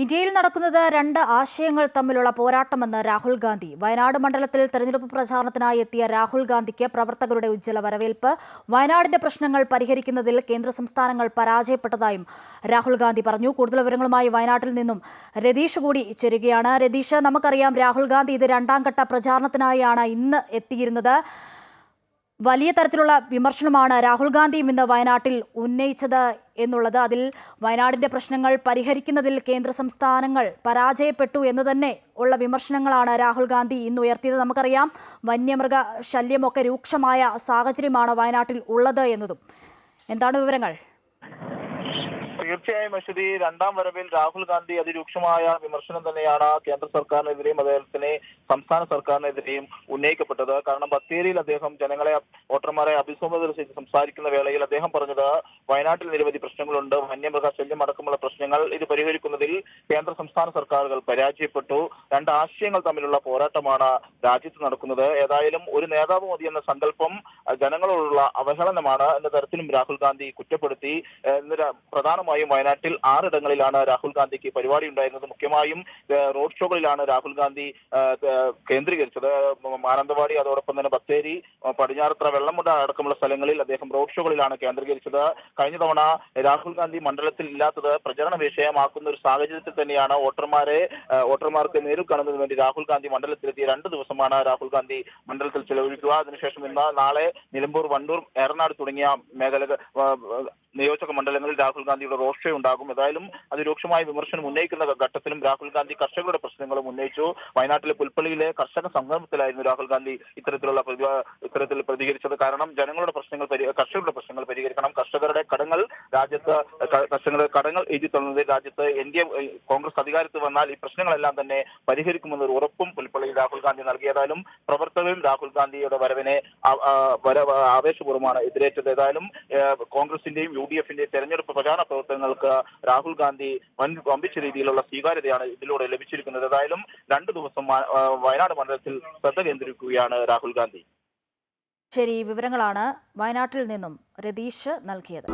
ഇന്ത്യയിൽ നടക്കുന്നത് രണ്ട് ആശയങ്ങൾ തമ്മിലുള്ള പോരാട്ടമെന്ന് രാഹുൽ ഗാന്ധി. വയനാട് മണ്ഡലത്തിൽ തെരഞ്ഞെടുപ്പ് പ്രചാരണത്തിനായി എത്തിയ രാഹുൽ ഗാന്ധിക്ക് പ്രവർത്തകരുടെ ഉജ്ജ്വല വരവേൽപ്പ്. വയനാടിന്റെ പ്രശ്നങ്ങൾ പരിഹരിക്കുന്നതിൽ കേന്ദ്ര സംസ്ഥാനങ്ങൾ പരാജയപ്പെട്ടതായും രാഹുൽ ഗാന്ധി പറഞ്ഞു. കൂടുതൽ വിവരങ്ങളുമായി വയനാട്ടിൽ നിന്നും രതീഷ് കൂടി ചേരുകയാണ്. രതീഷ്, നമുക്കറിയാം രാഹുൽ ഗാന്ധി ഇത് രണ്ടാം ഘട്ട പ്രചാരണത്തിനായാണ് ഇന്ന് എത്തിയിരുന്നത്. വലിയ തരത്തിലുള്ള വിമർശനമാണ് രാഹുൽ ഗാന്ധിയും ഇന്ന് വയനാട്ടിൽ ഉന്നയിച്ചത് എന്നുള്ളത്. അതിൽ വയനാടിന്റെ പ്രശ്നങ്ങൾ പരിഹരിക്കുന്നതിൽ കേന്ദ്ര സംസ്ഥാനങ്ങൾ പരാജയപ്പെട്ടു എന്ന് തന്നെ ഉള്ള വിമർശനങ്ങളാണ് രാഹുൽ ഗാന്ധി ഇന്ന് ഉയർത്തിയത്. നമുക്കറിയാം വന്യമൃഗ ശല്യമൊക്കെ രൂക്ഷമായ സാഹചര്യമാണ് വയനാട്ടിൽ ഉള്ളത് എന്നതും. എന്താണ് വിവരങ്ങൾ? തീർച്ചയായും അശ്വതി, രണ്ടാം വരവിൽ രാഹുൽ ഗാന്ധി അതിരൂക്ഷമായ വിമർശനം തന്നെയാണ് കേന്ദ്ര സർക്കാരിനെതിരെയും അദ്ദേഹത്തിന് സംസ്ഥാന സർക്കാരിനെതിരെയും ഉന്നയിക്കപ്പെട്ടത്. കാരണം ബത്തേരിയിൽ അദ്ദേഹം വോട്ടർമാരെ അഭിസംബോധന ചെയ്ത് സംസാരിക്കുന്ന വേളയിൽ അദ്ദേഹം പറഞ്ഞത് വയനാട്ടിൽ നിരവധി പ്രശ്നങ്ങളുണ്ട്, വന്യമൃഗശല്യം അടക്കമുള്ള പ്രശ്നങ്ങൾ. ഇത് പരിഹരിക്കുന്നതിൽ കേന്ദ്ര സംസ്ഥാന സർക്കാരുകൾ പരാജയപ്പെട്ടു. രണ്ട് ആശയങ്ങൾ തമ്മിലുള്ള പോരാട്ടമാണ് രാജ്യത്ത് നടക്കുന്നത്. ഏതായാലും ഒരു നേതാവ് മതി എന്ന സങ്കല്പം ജനങ്ങളോടുള്ള അവഹേളനമാണ് എന്ന തരത്തിലും രാഹുൽ ഗാന്ധി കുറ്റപ്പെടുത്തി. പ്രധാനമായും വയനാട്ടിൽ 6 ഇടങ്ങളിലാണ് രാഹുൽ ഗാന്ധിക്ക് പരിപാടി ഉണ്ടായിരുന്നത്. മുഖ്യമായും റോഡ് ഷോകളിലാണ് രാഹുൽ ഗാന്ധി കേന്ദ്രീകരിച്ചത്. മാനന്തവാടി, അതോടൊപ്പം തന്നെ ബത്തേരി, പടിഞ്ഞാറത്ര, വെള്ളമുണ്ട അടക്കമുള്ള സ്ഥലങ്ങളിൽ അദ്ദേഹം റോഡ് ഷോകളിലാണ് കേന്ദ്രീകരിച്ചത്. കഴിഞ്ഞ തവണ രാഹുൽ ഗാന്ധി മണ്ഡലത്തിൽ ഇല്ലാത്തത് പ്രചരണ വിഷയമാക്കുന്ന ഒരു സാഹചര്യത്തിൽ തന്നെയാണ് വോട്ടർമാർക്ക് നേരിൽ കാണുന്നതിന് വേണ്ടി രാഹുൽ ഗാന്ധി മണ്ഡലത്തിലെത്തി 2 ദിവസമാണ് രാഹുൽ ഗാന്ധി മണ്ഡലത്തിൽ ചെലവഴിക്കുക. അതിനുശേഷം നാളെ നിലമ്പൂർ, വണ്ടൂർ, ഏറനാട് തുടങ്ങിയ നിയോജക മണ്ഡലങ്ങളിൽ രാഹുൽ ഗാന്ധിയുടെ റോഡ് ഷോ ഉണ്ടാകും. ഏതായാലും അതിരൂക്ഷമായ വിമർശനം ഉന്നയിക്കുന്ന ഘട്ടത്തിലും രാഹുൽ ഗാന്ധി കർഷകരുടെ പ്രശ്നങ്ങളും ഉന്നയിച്ചു. വയനാട്ടിലെ പുൽപ്പള്ളിയിലെ കർഷക സംഗമത്തിലായിരുന്നു രാഹുൽ ഗാന്ധി ഇത്തരത്തിൽ പ്രതികരിച്ചത്. കാരണം കർഷകരുടെ പ്രശ്നങ്ങൾ പരിഹരിക്കണം. കർഷകരുടെ കടങ്ങൾ എഴുതി തന്നത് രാജ്യത്ത് കോൺഗ്രസ് അധികാരത്തിൽ വന്നാൽ ഈ പ്രശ്നങ്ങളെല്ലാം തന്നെ പരിഹരിക്കുമെന്നൊരു ഉറപ്പും പുൽപ്പള്ളിയിൽ രാഹുൽ ഗാന്ധി നൽകിയതായാലും പ്രവർത്തകരും രാഹുൽ ഗാന്ധിയുടെ വരവിനെ ആവേശപൂർവ്വമാണ് എതിരേറ്റത്. ഏതായാലും കോൺഗ്രസിന്റെയും UDF-ന്റെയും തെരഞ്ഞെടുപ്പ് പ്രചാരണ പ്രവർത്തനങ്ങൾക്ക് രാഹുൽ ഗാന്ധി വമ്പിച്ച രീതിയിലുള്ള സ്വീകാര്യതയാണ് ഇതിലൂടെ ലഭിച്ചിരിക്കുന്നത്. ഏതായാലും 2 ദിവസം വയനാട് മണ്ഡലത്തിൽ ശ്രദ്ധ കേന്ദ്രീകരിക്കുകയാണ് രാഹുൽ ഗാന്ധി. ശരി, വിവരങ്ങളാണ് വയനാട്ടിൽ നിന്നും രതീഷ് നൽകിയത്.